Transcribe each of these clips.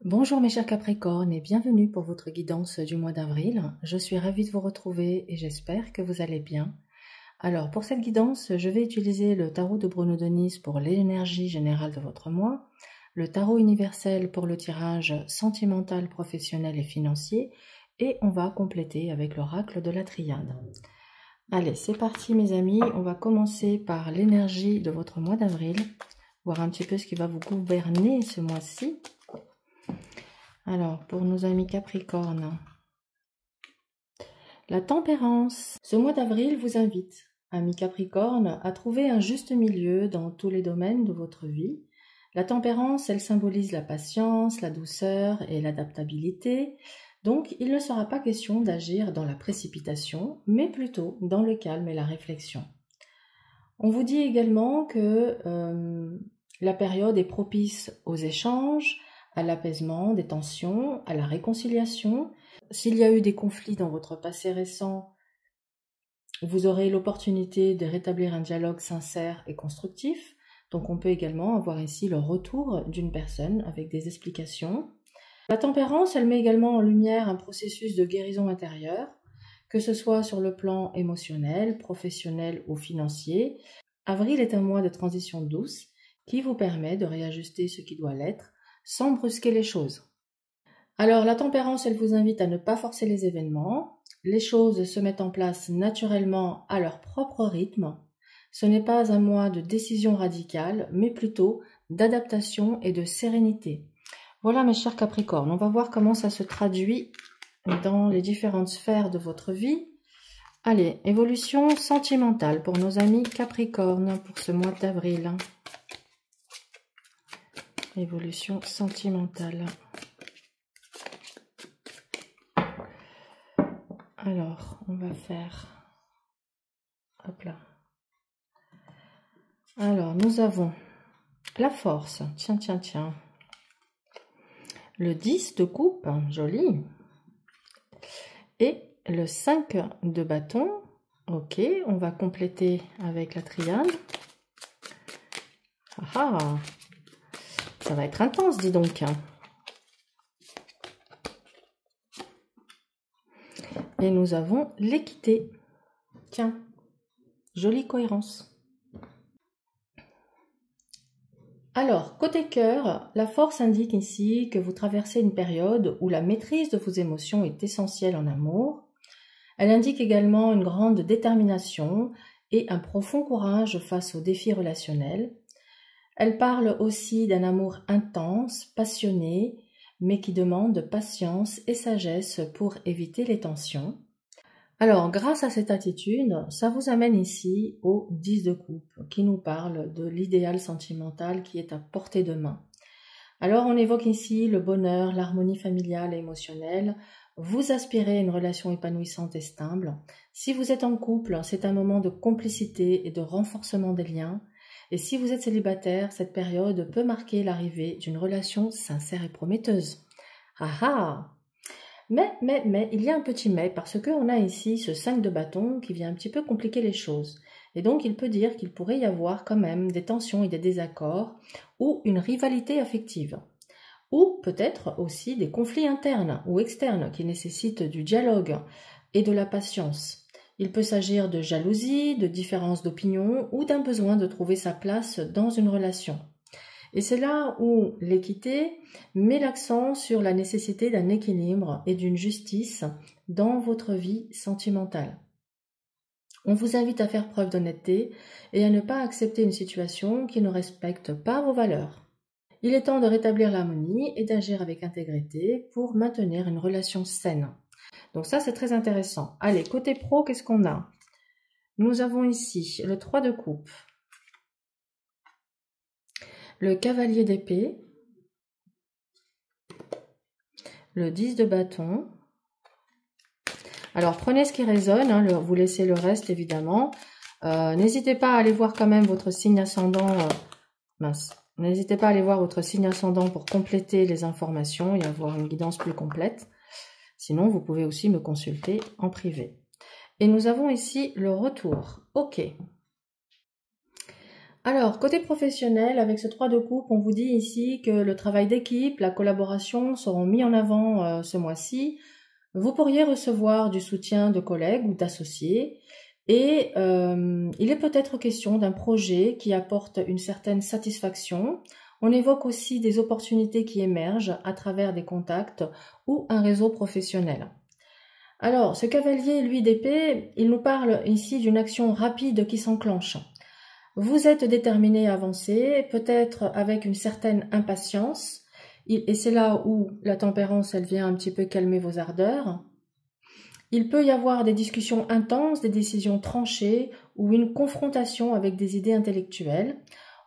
Bonjour mes chers Capricornes et bienvenue pour votre guidance du mois d'avril. Je suis ravie de vous retrouver et j'espère que vous allez bien. Alors pour cette guidance, je vais utiliser le tarot de Bruno Denis pour l'énergie générale de votre mois, le tarot universel pour le tirage sentimental, professionnel et financier et on va compléter avec l'oracle de la triade. Allez, c'est parti mes amis, on va commencer par l'énergie de votre mois d'avril, voir un petit peu ce qui va vous gouverner ce mois-ci. Alors, pour nos amis Capricornes, la tempérance. Ce mois d'avril vous invite, amis Capricornes, à trouver un juste milieu dans tous les domaines de votre vie. La tempérance, elle symbolise la patience, la douceur et l'adaptabilité. Donc, il ne sera pas question d'agir dans la précipitation, mais plutôt dans le calme et la réflexion. On vous dit également que la période est propice aux échanges, à l'apaisement des tensions, à la réconciliation. S'il y a eu des conflits dans votre passé récent, vous aurez l'opportunité de rétablir un dialogue sincère et constructif. Donc on peut également avoir ici le retour d'une personne avec des explications. La tempérance, elle met également en lumière un processus de guérison intérieure, que ce soit sur le plan émotionnel, professionnel ou financier. Avril est un mois de transition douce qui vous permet de réajuster ce qui doit l'être, sans brusquer les choses. Alors la tempérance, elle vous invite à ne pas forcer les événements. Les choses se mettent en place naturellement à leur propre rythme. Ce n'est pas un mois de décision radicale, mais plutôt d'adaptation et de sérénité. Voilà mes chers Capricornes, on va voir comment ça se traduit dans les différentes sphères de votre vie. Allez, évolution sentimentale pour nos amis Capricornes pour ce mois d'avril. Évolution sentimentale. Alors, on va faire... Hop là. Alors, nous avons la force. Tiens. Le 10 de coupe, joli. Et le 5 de bâton. Ok, on va compléter avec la triade. Ah ah, ça va être intense, dis donc. Et nous avons l'équité. Tiens, jolie cohérence. Alors, côté cœur, la force indique ici que vous traversez une période où la maîtrise de vos émotions est essentielle en amour. Elle indique également une grande détermination et un profond courage face aux défis relationnels. Elle parle aussi d'un amour intense, passionné, mais qui demande patience et sagesse pour éviter les tensions. Alors, grâce à cette attitude, ça vous amène ici au 10 de coupe, qui nous parle de l'idéal sentimental qui est à portée de main. Alors, on évoque ici le bonheur, l'harmonie familiale et émotionnelle. Vous aspirez à une relation épanouissante et stable. Si vous êtes en couple, c'est un moment de complicité et de renforcement des liens. Et si vous êtes célibataire, cette période peut marquer l'arrivée d'une relation sincère et prometteuse. Ah ah! Mais, il y a un petit mais, parce qu'on a ici ce 5 de bâton qui vient un petit peu compliquer les choses. Et donc, il peut dire qu'il pourrait y avoir quand même des tensions et des désaccords, ou une rivalité affective. Ou peut-être aussi des conflits internes ou externes qui nécessitent du dialogue et de la patience. Il peut s'agir de jalousie, de différence d'opinion ou d'un besoin de trouver sa place dans une relation. Et c'est là où l'équité met l'accent sur la nécessité d'un équilibre et d'une justice dans votre vie sentimentale. On vous invite à faire preuve d'honnêteté et à ne pas accepter une situation qui ne respecte pas vos valeurs. Il est temps de rétablir l'harmonie et d'agir avec intégrité pour maintenir une relation saine. Donc ça, c'est très intéressant. Allez, côté pro, qu'est-ce qu'on a? Nous avons ici le 3 de coupe, le cavalier d'épée, le 10 de bâton. Alors, prenez ce qui résonne, hein, vous laissez le reste, évidemment. N'hésitez pas à aller voir quand même votre signe ascendant. N'hésitez pas à aller voir votre signe ascendant pour compléter les informations et avoir une guidance plus complète. Sinon, vous pouvez aussi me consulter en privé. Et nous avons ici le retour. Ok. Alors, côté professionnel, avec ce 3 de coupe, on vous dit ici que le travail d'équipe, la collaboration seront mis en avant ce mois-ci. Vous pourriez recevoir du soutien de collègues ou d'associés et il est peut-être question d'un projet qui apporte une certaine satisfaction. On évoque aussi des opportunités qui émergent à travers des contacts ou un réseau professionnel. Alors, ce cavalier, lui, d'épée, il nous parle ici d'une action rapide qui s'enclenche. Vous êtes déterminé à avancer, peut-être avec une certaine impatience, et c'est là où la tempérance, elle vient un petit peu calmer vos ardeurs. Il peut y avoir des discussions intenses, des décisions tranchées ou une confrontation avec des idées intellectuelles.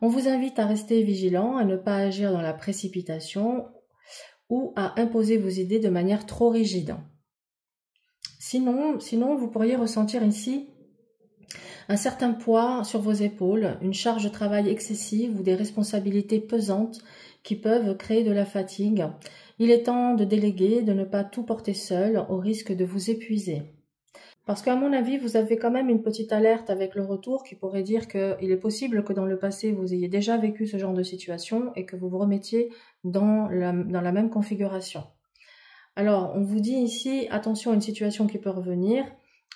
On vous invite à rester vigilant, à ne pas agir dans la précipitation ou à imposer vos idées de manière trop rigide. Sinon, vous pourriez ressentir ici un certain poids sur vos épaules, une charge de travail excessive ou des responsabilités pesantes qui peuvent créer de la fatigue. Il est temps de déléguer, de ne pas tout porter seul au risque de vous épuiser. Parce qu'à mon avis, vous avez quand même une petite alerte avec le retour qui pourrait dire qu'il est possible que dans le passé, vous ayez déjà vécu ce genre de situation et que vous vous remettiez dans la même configuration. Alors, on vous dit ici, attention à une situation qui peut revenir.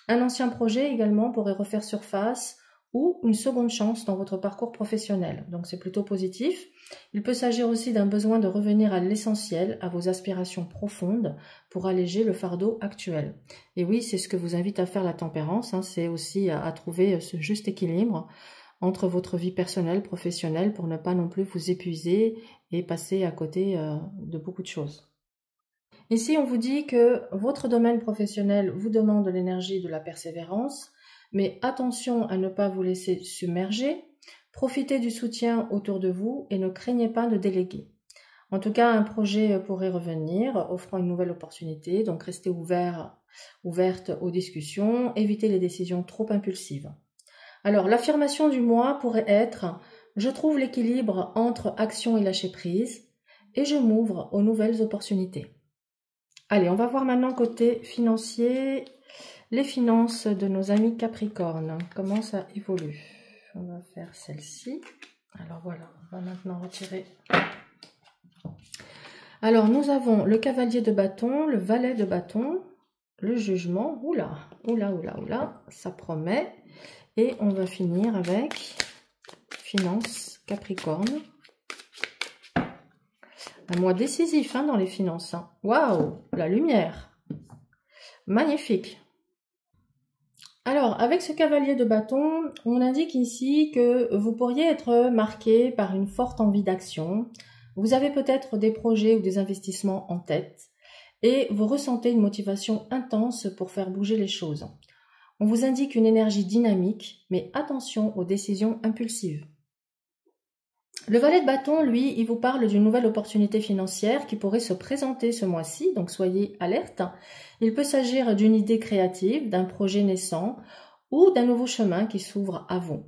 Un ancien projet également pourrait refaire surface ou une seconde chance dans votre parcours professionnel. Donc c'est plutôt positif. Il peut s'agir aussi d'un besoin de revenir à l'essentiel, à vos aspirations profondes pour alléger le fardeau actuel. Et oui, c'est ce que vous invite à faire la tempérance, hein, c'est aussi à trouver ce juste équilibre entre votre vie personnelle, professionnelle pour ne pas non plus vous épuiser et passer à côté de beaucoup de choses. Ici, on vous dit que votre domaine professionnel vous demande de l'énergie et de la persévérance, mais attention à ne pas vous laisser submerger, profitez du soutien autour de vous et ne craignez pas de déléguer. En tout cas, un projet pourrait revenir, offrant une nouvelle opportunité, donc restez ouverte aux discussions, évitez les décisions trop impulsives. Alors, l'affirmation du mois pourrait être « Je trouve l'équilibre entre action et lâcher prise et je m'ouvre aux nouvelles opportunités ». Allez, on va voir maintenant côté financier, les finances de nos amis Capricorne. Comment ça évolue? On va faire celle-ci. Alors voilà, on va maintenant retirer. Alors, nous avons le cavalier de bâton, le valet de bâton, le jugement. Oula, ça promet. Et on va finir avec finances Capricorne. Un mois décisif hein, dans les finances. Hein. Waouh, la lumière. Magnifique. Alors, avec ce cavalier de bâton, on indique ici que vous pourriez être marqué par une forte envie d'action. Vous avez peut-être des projets ou des investissements en tête et vous ressentez une motivation intense pour faire bouger les choses. On vous indique une énergie dynamique, mais attention aux décisions impulsives. Le valet de bâton, lui, il vous parle d'une nouvelle opportunité financière qui pourrait se présenter ce mois-ci, donc soyez alerte. Il peut s'agir d'une idée créative, d'un projet naissant ou d'un nouveau chemin qui s'ouvre à vous.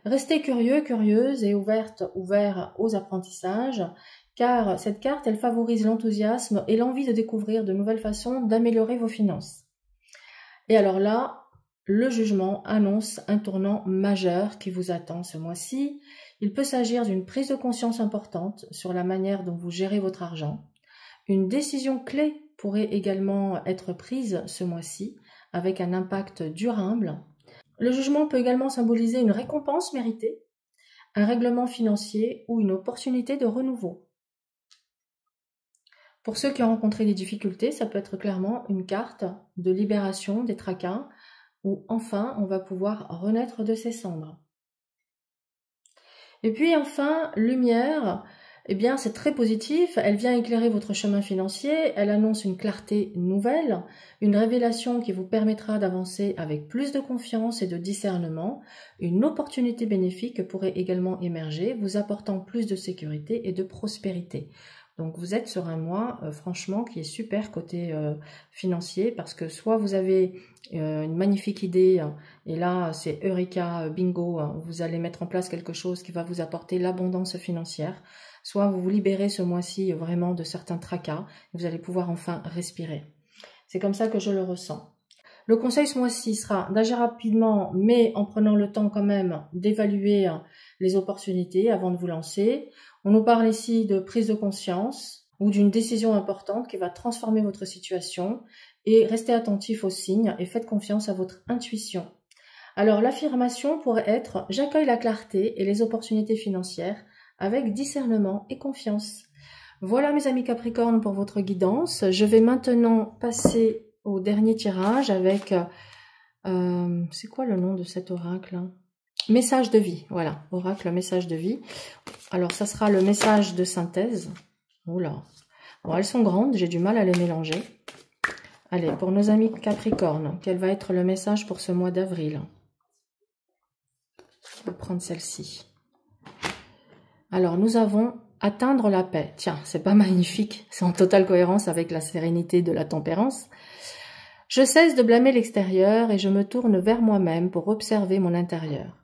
Restez curieux, curieuse et ouvert aux apprentissages, car cette carte, elle favorise l'enthousiasme et l'envie de découvrir de nouvelles façons d'améliorer vos finances. Et alors là, le jugement annonce un tournant majeur qui vous attend ce mois-ci. Il peut s'agir d'une prise de conscience importante sur la manière dont vous gérez votre argent. Une décision clé pourrait également être prise ce mois-ci avec un impact durable. Le jugement peut également symboliser une récompense méritée, un règlement financier ou une opportunité de renouveau. Pour ceux qui ont rencontré des difficultés, ça peut être clairement une carte de libération des tracas où enfin on va pouvoir renaître de ses cendres. Et puis enfin, lumière, eh bien c'est très positif, elle vient éclairer votre chemin financier, elle annonce une clarté nouvelle, une révélation qui vous permettra d'avancer avec plus de confiance et de discernement, une opportunité bénéfique pourrait également émerger, vous apportant plus de sécurité et de prospérité. Donc vous êtes sur un mois franchement qui est super côté financier parce que soit vous avez une magnifique idée et là c'est Eureka, bingo, vous allez mettre en place quelque chose qui va vous apporter l'abondance financière, soit vous vous libérez ce mois-ci vraiment de certains tracas et vous allez pouvoir enfin respirer. C'est comme ça que je le ressens. Le conseil ce mois-ci sera d'agir rapidement, mais en prenant le temps quand même d'évaluer les opportunités avant de vous lancer. On nous parle ici de prise de conscience ou d'une décision importante qui va transformer votre situation, et restez attentif aux signes et faites confiance à votre intuition. Alors l'affirmation pourrait être « J'accueille la clarté et les opportunités financières avec discernement et confiance ». Voilà mes amis Capricorne pour votre guidance. Je vais maintenant passer au dernier tirage avec... c'est quoi le nom de cet oracle, hein? Message de vie, voilà, oracle message de vie. Alors ça sera le message de synthèse. Oula, bon, elles sont grandes, j'ai du mal à les mélanger. Allez, pour nos amis Capricorne, quel va être le message pour ce mois d'avril? On va prendre celle-ci. Alors, nous avons atteindre la paix. Tiens, c'est pas magnifique, c'est en totale cohérence avec la sérénité de la tempérance. Je cesse de blâmer l'extérieur et je me tourne vers moi-même pour observer mon intérieur.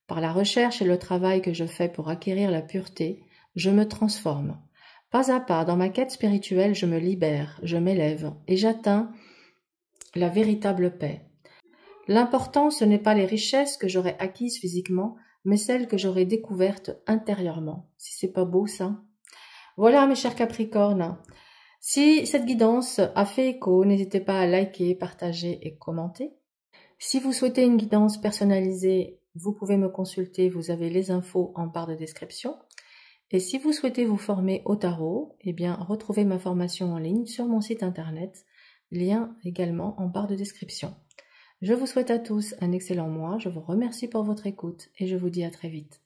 Par la recherche et le travail que je fais pour acquérir la pureté, je me transforme. Pas à pas, dans ma quête spirituelle, je me libère, je m'élève et j'atteins la véritable paix. L'important, ce n'est pas les richesses que j'aurai acquises physiquement, mais celles que j'aurai découvertes intérieurement. Si c'est pas beau ça. Voilà mes chers Capricornes. Si cette guidance a fait écho, n'hésitez pas à liker, partager et commenter. Si vous souhaitez une guidance personnalisée, vous pouvez me consulter, vous avez les infos en barre de description. Et si vous souhaitez vous former au tarot, eh bien retrouvez ma formation en ligne sur mon site internet, lien également en barre de description. Je vous souhaite à tous un excellent mois, je vous remercie pour votre écoute et je vous dis à très vite.